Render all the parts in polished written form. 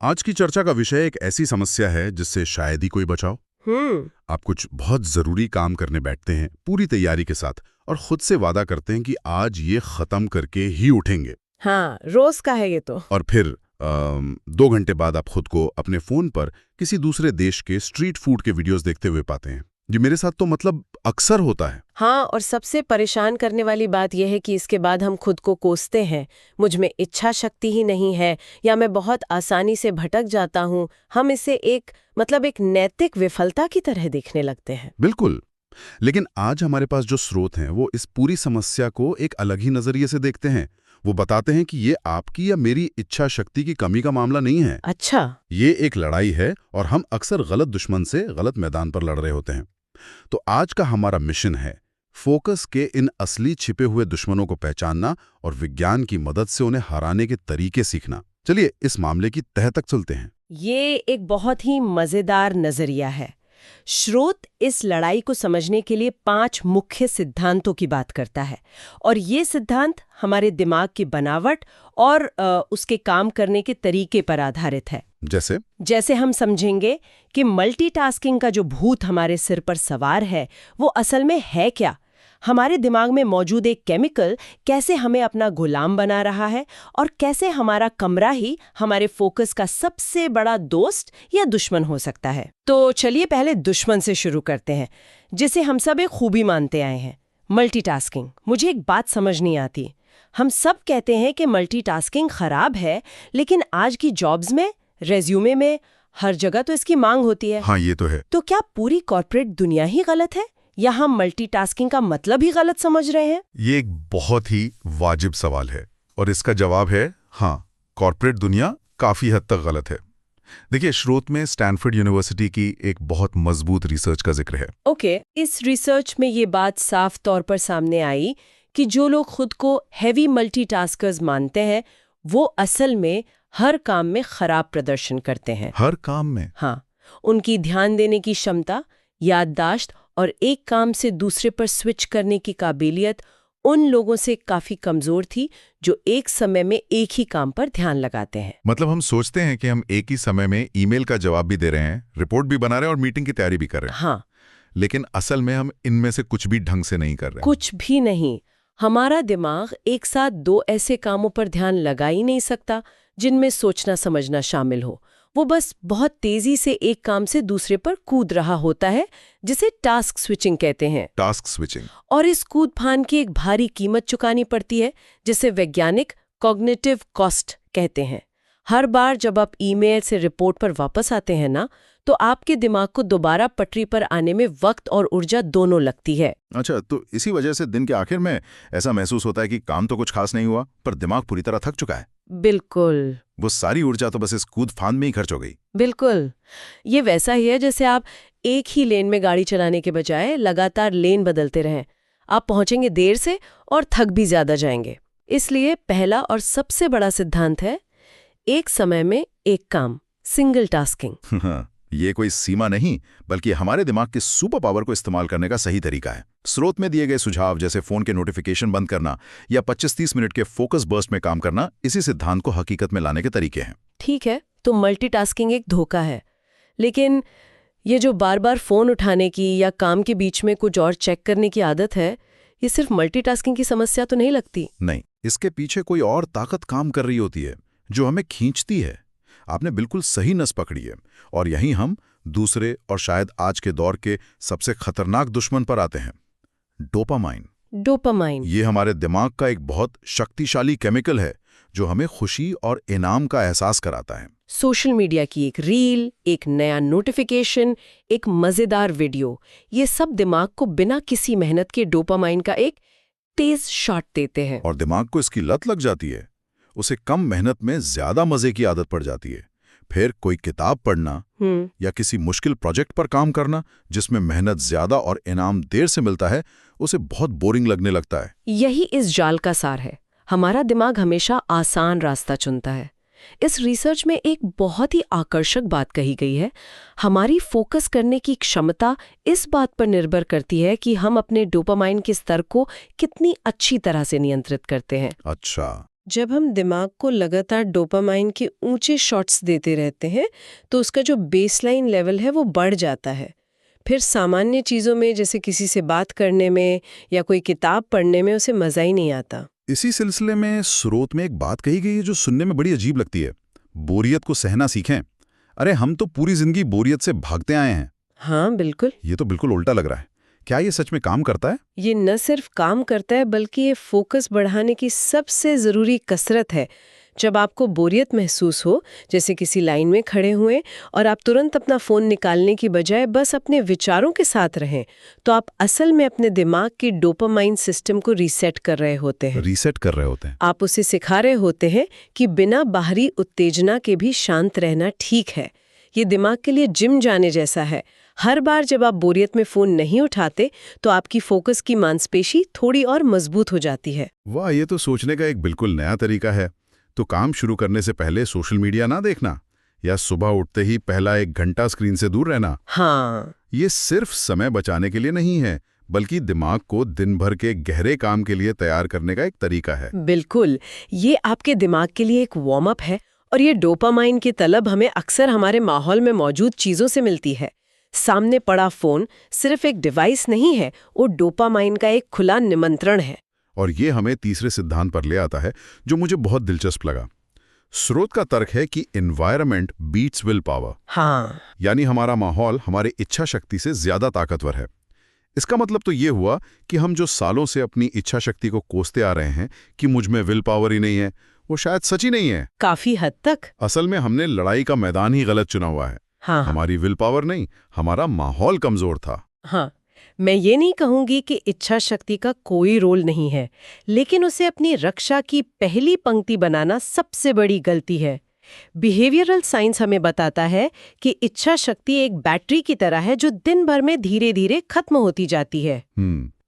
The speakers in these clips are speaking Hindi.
आज की चर्चा का विषय एक ऐसी समस्या है जिससे शायद ही कोई बचाओ। आप कुछ बहुत जरूरी काम करने बैठते हैं पूरी तैयारी के साथ और खुद से वादा करते हैं कि आज ये खत्म करके ही उठेंगे। हाँ, रोज का है ये तो। और फिर 2 घंटे बाद आप खुद को अपने फोन पर किसी दूसरे देश के स्ट्रीट फूड के वीडियोस देखते हुए पाते हैं। जी, मेरे साथ तो मतलब अक्सर होता है। हाँ, और सबसे परेशान करने वाली बात यह है कि इसके बाद हम खुद को कोसते हैं, मुझ में इच्छा शक्ति ही नहीं है, या मैं बहुत आसानी से भटक जाता हूँ। हम इसे एक नैतिक विफलता की तरह देखने लगते हैं। बिल्कुल। लेकिन आज हमारे पास जो स्रोत हैं वो इस पूरी समस्या को एक अलग ही नजरिए से देखते हैं। वो बताते हैं कि ये आपकी या मेरी इच्छा शक्ति की कमी का मामला नहीं है। अच्छा। ये एक लड़ाई है और हम अक्सर गलत दुश्मन से गलत मैदान पर लड़ रहे होते हैं। तो आज का हमारा मिशन है फोकस के इन असली छिपे हुए दुश्मनों को पहचानना और विज्ञान की मदद से उन्हें हराने के तरीके सीखना। चलिए इस मामले की तह तक चलते हैं। ये एक बहुत ही मजेदार नजरिया है। स्रोत इस लड़ाई को समझने के लिए 5 मुख्य सिद्धांतों की बात करता है, और ये सिद्धांत हमारे दिमाग की बनावट और उसके काम करने के तरीके पर आधारित है। जैसे हम समझेंगे कि मल्टीटास्किंग का जो भूत हमारे सिर पर सवार है वो असल में है क्या, हमारे दिमाग में मौजूद एक केमिकल कैसे हमें अपना गुलाम बना रहा है, और कैसे हमारा कमरा ही हमारे फोकस का सबसे बड़ा दोस्त या दुश्मन हो सकता है। तो चलिए पहले दुश्मन से शुरू करते हैं, जिसे हम सब एक खूबी मानते आए हैं, मल्टीटास्किंग। मुझे एक बात समझ नहीं आती। हम सब कहते हैं कि मल्टीटास्किंग खराब है, लेकिन आज की जॉब्स में, रेज्यूमे में, हर जगह तो इसकी मांग होती है। हाँ, ये तो है। तो क्या पूरी कॉर्पोरेट दुनिया ही गलत है, या हम मल्टीटास्किंग का मतलब ही गलत समझ रहे हैं? ये एक बहुत ही वाजिब सवाल है और इसका जवाब है हाँ, कॉर्पोरेट दुनिया काफी हद तक गलत है। देखिए, स्रोत में स्टैनफोर्ड यूनिवर्सिटी की एक बहुत मजबूत रिसर्च का जिक्र है। ओके, इस रिसर्च में ये बात साफ तौर पर सामने आई कि जो लोग खुद को हैवी मल्टीटास्कर्स मानते हैं वो असल में हर काम में खराब प्रदर्शन करते हैं। हर काम में? हाँ, उनकी ध्यान देने की क्षमता, याददाश्त और एक काम से दूसरे पर स्विच करने की काबिलियत उन लोगों से काफी कमजोर थी जो एक समय में एक ही काम पर ध्यान लगाते हैं। मतलब हम सोचते हैं कि हम एक ही समय में ईमेल का जवाब भी दे रहे हैं, रिपोर्ट भी बना रहे हैं और मीटिंग की तैयारी भी कर रहे हैं। हाँ, लेकिन असल में हम इनमें से कुछ भी ढंग से नहीं कर रहे हैं। कुछ भी नहीं। हमारा दिमाग एक साथ 2 ऐसे कामों पर ध्यान लगा ही नहीं सकता जिनमें सोचना समझना शामिल हो। वो बस बहुत तेजी से एक काम से दूसरे पर कूद रहा होता है, जिसे टास्क स्विचिंग कहते हैं। Task switching. और इस कूद फान की एक भारी कीमत चुकानी पड़ती है, जिसे वैज्ञानिक कॉग्निटिव कॉस्ट कहते हैं। हर बार जब आप ईमेल से रिपोर्ट पर वापस आते हैं ना, तो आपके दिमाग को दोबारा पटरी पर आने में वक्त और ऊर्जा दोनों लगती है। अच्छा, तो इसी वजह से दिन के आखिर में ऐसा महसूस होता है कि काम तो कुछ खास नहीं हुआ, पर दिमाग पूरी तरह थक चुका है। बिल्कुल। वो सारी ऊर्जा तो बस इस कूद फान में ही खर्च हो गई। बिल्कुल। ये वैसा ही है जैसे आप एक ही लेन में गाड़ी चलाने के बजाय लगातार लेन बदलते रहें। आप पहुंचेंगे देर से और थक भी ज्यादा जाएंगे। इसलिए पहला और सबसे बड़ा सिद्धांत है एक समय में एक काम, सिंगल टास्किंग। ये कोई सीमा नहीं, बल्कि हमारे दिमाग के सुपर पावर को इस्तेमाल करने का सही तरीका है। स्रोत में दिए गए सुझाव जैसे फोन के नोटिफिकेशन बंद करना या 25-30 मिनट के फोकस बर्स्ट में काम करना इसी सिद्धांत को हकीकत में लाने के तरीके हैं। ठीक है, तो मल्टीटास्किंग एक धोखा है, लेकिन ये जो बार बार फोन उठाने की या काम के बीच में कुछ और चेक करने की आदत है, ये सिर्फ मल्टीटास्किंग की समस्या तो नहीं लगती? नहीं, इसके पीछे कोई और ताकत काम कर रही होती है जो हमें खींचती है। आपने बिल्कुल सही नस पकड़ी है, और यहीं हम दूसरे और शायद आज के दौर के सबसे खतरनाक दुश्मन पर आते हैं, डोपामाइन। डोपामाइन। ये हमारे दिमाग का एक बहुत शक्तिशाली केमिकल है जो हमें खुशी और इनाम का एहसास कराता है। सोशल मीडिया की एक रील, एक नया नोटिफिकेशन, एक मजेदार वीडियो, ये सब दिमाग को बिना किसी मेहनत के डोपामाइन का एक तेज शॉट देते हैं। और दिमाग को इसकी लत लग जाती है। उसे कम मेहनत में ज्यादा मजे की आदत पड़ जाती है। फिर कोई किताब पढ़ना या किसी मुश्किल प्रोजेक्ट पर काम करना जिसमें मेहनत ज्यादा और इनाम देर से मिलता है, उसे बहुत बोरिंग लगने लगता है। यही इस जाल का सार है। हमारा दिमाग हमेशा आसान रास्ता चुनता है। इस रिसर्च में एक बहुत ही आकर्षक बात कही गई है। हमारी फोकस करने की क्षमता इस बात पर निर्भर करती है कि हम अपने डोपामाइन के स्तर को कितनी अच्छी तरह से नियंत्रित करते हैं। अच्छा, जब हम दिमाग को लगातार डोपामाइन के ऊंचे शॉट्स देते रहते हैं तो उसका जो बेसलाइन लेवल है वो बढ़ जाता है। फिर सामान्य चीज़ों में जैसे किसी से बात करने में या कोई किताब पढ़ने में उसे मज़ा ही नहीं आता। इसी सिलसिले में स्रोत में एक बात कही गई है जो सुनने में बड़ी अजीब लगती है। बोरियत को सहना सीखें। अरे हम तो पूरी जिंदगी बोरियत से भागते आए हैं। हाँ बिल्कुल। ये तो बिल्कुल उल्टा लग रहा है। क्या ये सच में काम करता है? ये न सिर्फ काम करता है बल्कि ये फोकस बढ़ाने की सबसे ज़रूरी कसरत है। जब आपको बोरियत महसूस हो, जैसे किसी लाइन में खड़े हुए और आप तुरंत अपना फ़ोन निकालने की बजाय बस अपने विचारों के साथ रहें, तो आप असल में अपने दिमाग की डोपामाइन सिस्टम को रीसेट कर रहे होते हैं। रीसेट कर रहे होते हैं। आप उसे सिखा रहे होते हैं कि बिना बाहरी उत्तेजना के भी शांत रहना ठीक है। ये दिमाग के लिए जिम जाने जैसा है। हर बार जब आप बोरियत में फ़ोन नहीं उठाते तो आपकी फोकस की मांसपेशी थोड़ी और मजबूत हो जाती है। वाह, ये तो सोचने का एक बिल्कुल नया तरीका है। तो काम शुरू करने से पहले सोशल मीडिया ना देखना या सुबह उठते ही पहला 1 घंटा स्क्रीन से दूर रहना। हाँ, ये सिर्फ समय बचाने के लिए नहीं है, बल्कि दिमाग को दिन भर के गहरे काम के लिए तैयार करने का एक तरीका है। बिल्कुल। ये आपके दिमाग के लिए एक वार्म अप है और ये डोपामाइन की तलब हमें अक्सर हमारे माहौल में मौजूद चीज़ों से मिलती है। सामने पड़ा फ़ोन सिर्फ एक डिवाइस नहीं है, वो डोपामाइन का एक खुला निमंत्रण है। और ये हमें तीसरे सिद्धांत पर ले आता है जो मुझे बहुत दिलचस्प लगा। स्रोत का तर्क है कि एनवायरनमेंट बीट्स विल पावर। हाँ, यानी हमारा माहौल हमारे इच्छा शक्ति से ज्यादा ताकतवर है। इसका मतलब तो ये हुआ कि हम जो सालों से अपनी इच्छा शक्ति को कोसते आ रहे हैं कि मुझ में विल पावर ही नहीं है, वो शायद सच ही नहीं है। काफी हद तक। असल में हमने लड़ाई का मैदान ही गलत चुना हुआ है। हाँ, हमारी विल पावर नहीं, हमारा माहौल कमजोर था। हाँ, मैं ये नहीं कहूंगी कि इच्छा शक्ति का कोई रोल नहीं है, लेकिन उसे अपनी रक्षा की पहली पंक्ति बनाना सबसे बड़ी गलती है। बिहेवियरल साइंस हमें बताता है कि इच्छा शक्ति एक बैटरी की तरह है जो दिन भर में धीरे धीरे खत्म होती जाती है।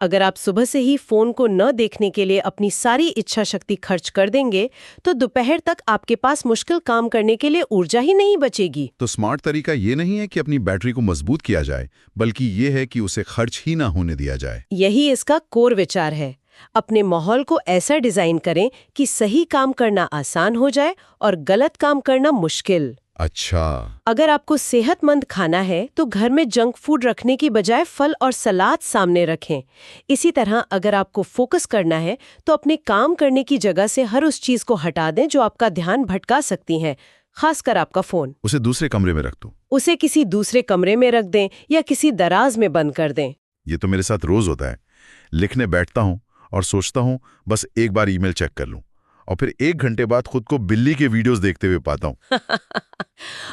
अगर आप सुबह से ही फोन को न देखने के लिए अपनी सारी इच्छा शक्ति खर्च कर देंगे तो दोपहर तक आपके पास मुश्किल काम करने के लिए ऊर्जा ही नहीं बचेगी। तो स्मार्ट तरीका ये नहीं है कि अपनी बैटरी को मजबूत किया जाए, बल्कि ये है कि उसे खर्च ही ना होने दिया जाए। यही इसका कोर विचार है। अपने माहौल को ऐसा डिजाइन करें कि सही काम करना आसान हो जाए और गलत काम करना मुश्किल। अच्छा, अगर आपको सेहतमंद खाना है तो घर में जंक फूड रखने की बजाय फल और सलाद सामने रखें। इसी तरह अगर आपको फोकस करना है तो अपने काम करने की जगह से हर उस चीज को हटा दें जो आपका ध्यान भटका सकती है, खासकर आपका फोन। उसे दूसरे कमरे में रख दो। उसे किसी दूसरे कमरे में रख दें या किसी दराज में बंद कर दें। ये तो मेरे साथ रोज होता है। लिखने बैठता हूँ और सोचता हूँ बस एक बार ईमेल चेक कर लूं, और फिर 1 घंटे बाद खुद को बिल्ली के वीडियोस देखते हुए पाता हूँ।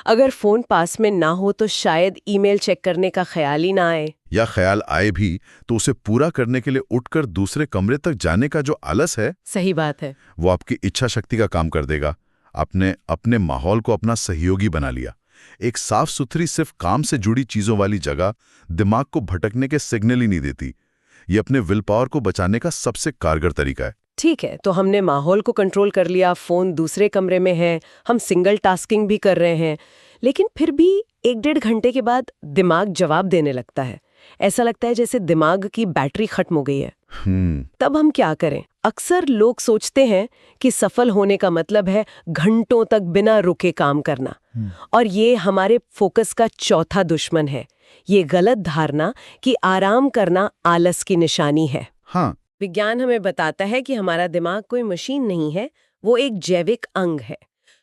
अगर फोन पास में ना हो तो शायद ईमेल चेक करने का ख्याल ही ना आए, या ख्याल आए भी तो उसे पूरा करने के लिए उठकर दूसरे कमरे तक जाने का जो आलस है, सही बात है, वो आपकी इच्छा शक्ति का काम कर देगा। आपने अपने माहौल को अपना सहयोगी बना लिया। एक साफ सुथरी सिर्फ काम से जुड़ी चीजों वाली जगह दिमाग को भटकने के सिग्नल ही नहीं देती। ये अपने विल पावर को बचाने का सबसे कारगर तरीका है। ठीक है, तो हमने माहौल को कंट्रोल कर लिया, फोन दूसरे कमरे में है, हम सिंगल टास्किंग भी कर रहे हैं, लेकिन फिर भी 1-1.5 घंटे के बाद दिमाग जवाब देने लगता है। ऐसा लगता है जैसे दिमाग की बैटरी खत्म हो गई है। तब हम क्या करें? अक्सर लोग सोचते हैं कि सफल होने का मतलब है घंटों तक बिना रुके काम करना, और ये हमारे फोकस का चौथा दुश्मन है। ये गलत धारणा कि आराम करना आलस की निशानी है। हाँ, विज्ञान हमें बताता है कि हमारा दिमाग कोई मशीन नहीं है, वो एक जैविक अंग है।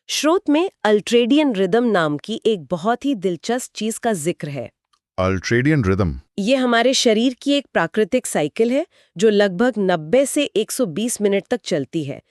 स्रोत में अल्ट्रेडियन रिदम नाम की एक बहुत ही दिलचस्प चीज का जिक्र है। अल्ट्रेडियन रिदम? ये हमारे शरीर की एक प्राकृतिक साइकिल है जो लगभग 90 से 120 मिनट तक चलती है।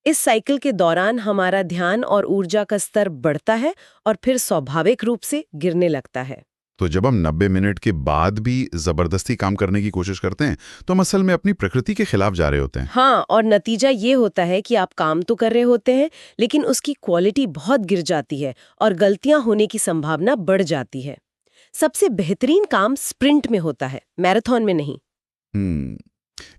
इस साइकिल के दौरान हमारा ध्यान और ऊर्जा का स्तर बढ़ता है और फिर स्वाभाविक रूप से गिरने लगता है। तो जब हम 90 मिनट के बाद भी जबरदस्ती काम करने की कोशिश करते हैं तो हम असल में अपनी प्रकृति के खिलाफ जा रहे होते हैं। हाँ, और नतीजा ये होता है कि आप काम तो कर रहे होते हैं लेकिन उसकी क्वालिटी बहुत गिर जाती है और गलतियां होने की संभावना बढ़ जाती है। सबसे बेहतरीन काम स्प्रिंट में होता है, मैराथन में नहीं।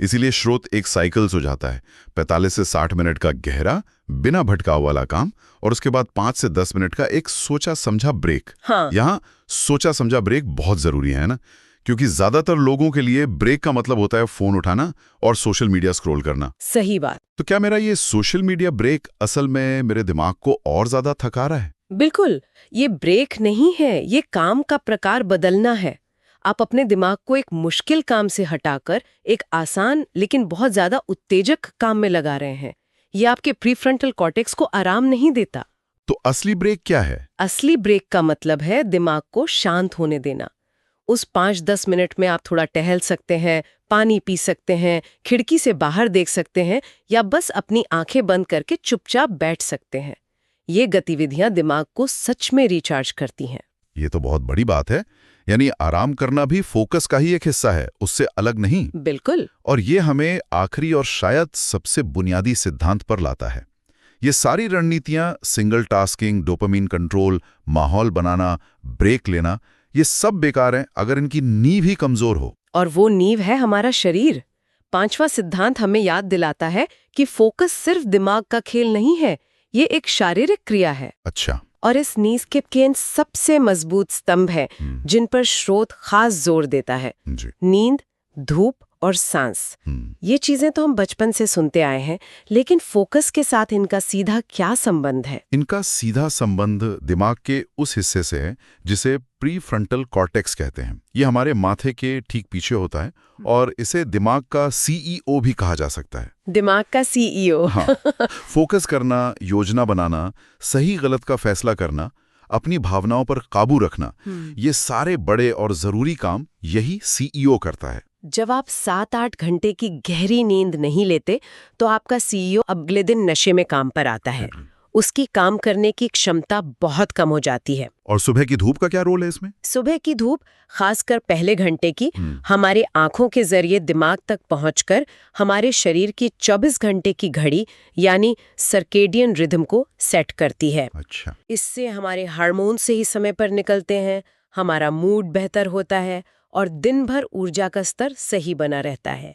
इसीलिए स्रोत एक साइकिल सुझाता है। 45 से 60 मिनट का गहरा बिना भटकाव वाला काम और उसके बाद 5 से 10 मिनट का एक सोचा समझा ब्रेक। हाँ, यहाँ सोचा समझा ब्रेक बहुत जरूरी है ना, क्योंकि ज्यादातर लोगों के लिए ब्रेक का मतलब होता है फोन उठाना और सोशल मीडिया स्क्रॉल करना। सही बात। तो क्या मेरा ये सोशल मीडिया ब्रेक असल में मेरे दिमाग को और ज्यादा थका रहा है? बिल्कुल, ये ब्रेक नहीं है, ये काम का प्रकार बदलना है। आप अपने दिमाग को एक मुश्किल काम से हटाकर एक आसान लेकिन बहुत ज्यादा उत्तेजक काम में लगा रहे हैं। ये आपके प्रीफ्रंटल कॉर्टेक्स को आराम नहीं देता। तो असली ब्रेक क्या है? असली ब्रेक का मतलब है दिमाग को शांत होने देना। उस 5-10 मिनट में आप थोड़ा टहल सकते हैं, पानी पी सकते हैं, खिड़की से बाहर देख सकते हैं या बस अपनी आंखें बंद करके चुपचाप बैठ सकते हैं। ये गतिविधियां दिमाग को सच में रिचार्ज करती हैं। ये तो बहुत बड़ी बात है। यानी आराम करना भी फोकस का ही एक हिस्सा है, उससे अलग नहीं। बिल्कुल। और ये हमें आखिरी और शायद सबसे बुनियादी सिद्धांत पर लाता है। ये सारी रणनीतियां, सिंगल टास्किंग, डोपामीन कंट्रोल, माहौल बनाना, ब्रेक लेना, ये सब बेकार हैं अगर इनकी नींव ही कमजोर हो। और वो नींव है हमारा शरीर। 5वां सिद्धांत हमें याद दिलाता है कि फोकस सिर्फ दिमाग का खेल नहीं है, ये एक शारीरिक क्रिया है। अच्छा। और इस नींव के केंद्र सबसे मजबूत स्तंभ है जिन पर स्रोत खास जोर देता है। जी। नींद, धूप और सांस। ये चीजें तो हम बचपन से सुनते आए हैं, लेकिन फोकस के साथ इनका सीधा क्या संबंध है? इनका सीधा संबंध दिमाग के उस हिस्से से है जिसे प्रीफ्रंटल कॉर्टेक्स कहते हैं। ये हमारे माथे के ठीक पीछे होता है और इसे दिमाग का सीईओ भी कहा जा सकता है। दिमाग का सीईओ। हाँ। फोकस करना, योजना बनाना, सही गलत का फैसला करना, अपनी भावनाओं पर काबू रखना, ये सारे बड़े और जरूरी काम यही सीईओ करता है। जब आप 7-8 घंटे की गहरी नींद नहीं लेते तो आपका सीईओ अगले दिन नशे में काम पर आता है। उसकी काम करने की क्षमता बहुत कम हो जाती है। और सुबह की धूप का क्या रोल है इसमें? सुबह की धूप, खासकर पहले घंटे की, हमारे आंखों के जरिए दिमाग तक पहुंचकर हमारे शरीर की 24 घंटे की घड़ी यानी सर्केडियन रिदम को सेट करती है। अच्छा। इससे हमारे हार्मोन से ही समय पर निकलते हैं, हमारा मूड बेहतर होता है और दिन भर ऊर्जा का स्तर सही बना रहता है।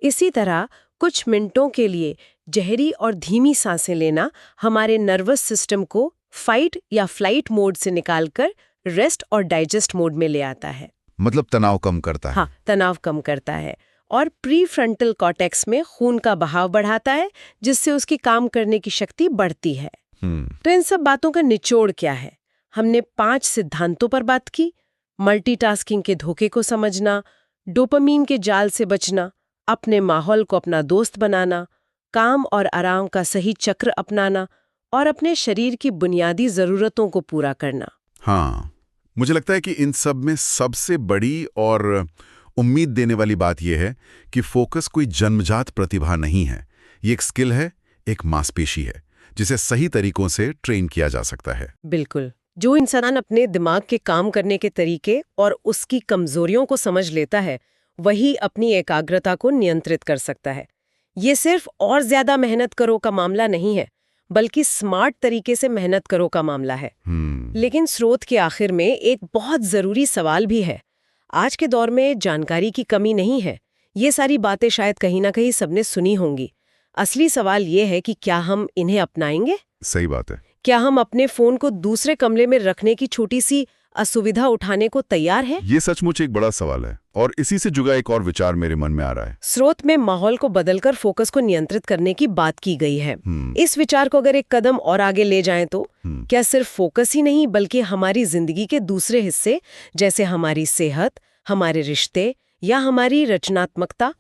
इसी तरह कुछ मिनटों के लिए गहरी और धीमी सांसें लेना हमारे नर्वस सिस्टम को फाइट या फ्लाइट मोड से निकालकर रेस्ट और डाइजेस्ट मोड में ले आता है। मतलब तनाव कम करता है। हाँ, तनाव कम करता है और प्रीफ्रंटल कॉर्टेक्स में खून का बहाव बढ़ाता है, जिससे उसकी काम करने की शक्ति बढ़ती है। तो इन सब बातों का निचोड़ क्या है? हमने 5 सिद्धांतों पर बात की। मल्टीटास्किंग के धोखे को समझना, डोपामीन के जाल से बचना, अपने माहौल को अपना दोस्त बनाना, काम और आराम का सही चक्र अपनाना और अपने शरीर की बुनियादी जरूरतों को पूरा करना। हाँ, मुझे लगता है कि इन सब में सबसे बड़ी और उम्मीद देने वाली बात यह है कि फोकस कोई जन्मजात प्रतिभा नहीं है। ये एक स्किल है, एक मांसपेशी है, जिसे सही तरीकों से ट्रेन किया जा सकता है। बिल्कुल। जो इंसान अपने दिमाग के काम करने के तरीके और उसकी कमजोरियों को समझ लेता है, वही अपनी एकाग्रता को नियंत्रित कर सकता है। ये सिर्फ और ज्यादा मेहनत करो का मामला नहीं है, बल्कि स्मार्ट तरीके से मेहनत करो का मामला है। लेकिन स्रोत के आखिर में एक बहुत जरूरी सवाल भी है। आज के दौर में जानकारी की कमी नहीं है। ये सारी बातें शायद कहीं ना कहीं सबने सुनी होंगी। असली सवाल ये है कि क्या हम इन्हें अपनाएंगे? सही बात है। क्या हम अपने फोन को दूसरे कमरे में रखने की छोटी सी असुविधा उठाने को तैयार हैं? ये सचमुच एक बड़ा सवाल है और इसी से जुड़ा एक और विचार मेरे मन में आ रहा है। स्रोत में माहौल को बदलकर फोकस को नियंत्रित करने की बात की गई है। इस विचार को अगर एक कदम और आगे ले जाएं तो क्या सिर्फ फोकस ही नहीं, बल्कि हमारी जिंदगी के दूसरे हिस्से जैसे हमारी सेहत, हमारे रिश्ते या हमारी रचनात्मकता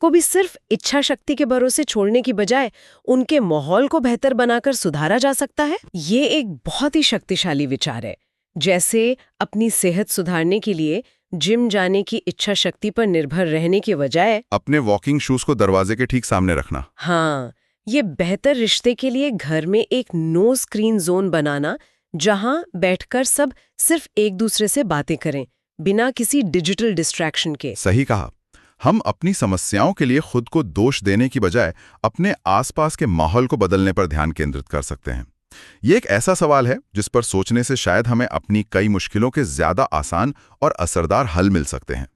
को भी सिर्फ इच्छा शक्ति के भरोसे छोड़ने की बजाय उनके माहौल को बेहतर बनाकर सुधारा जा सकता है? ये एक बहुत ही शक्तिशाली विचार है। जैसे अपनी सेहत सुधारने के लिए जिम जाने की इच्छा शक्ति पर निर्भर रहने के बजाय अपने वॉकिंग शूज को दरवाजे के ठीक सामने रखना। हाँ, ये बेहतर रिश्ते के लिए घर में एक नो स्क्रीन जोन बनाना, जहां बैठकर सब सिर्फ एक दूसरे से बातें करें बिना किसी डिजिटल डिस्ट्रैक्शन के। सही कहा। हम अपनी समस्याओं के लिए खुद को दोष देने की बजाय अपने आसपास के माहौल को बदलने पर ध्यान केंद्रित कर सकते हैं। ये एक ऐसा सवाल है जिस पर सोचने से शायद हमें अपनी कई मुश्किलों के ज्यादा आसान और असरदार हल मिल सकते हैं।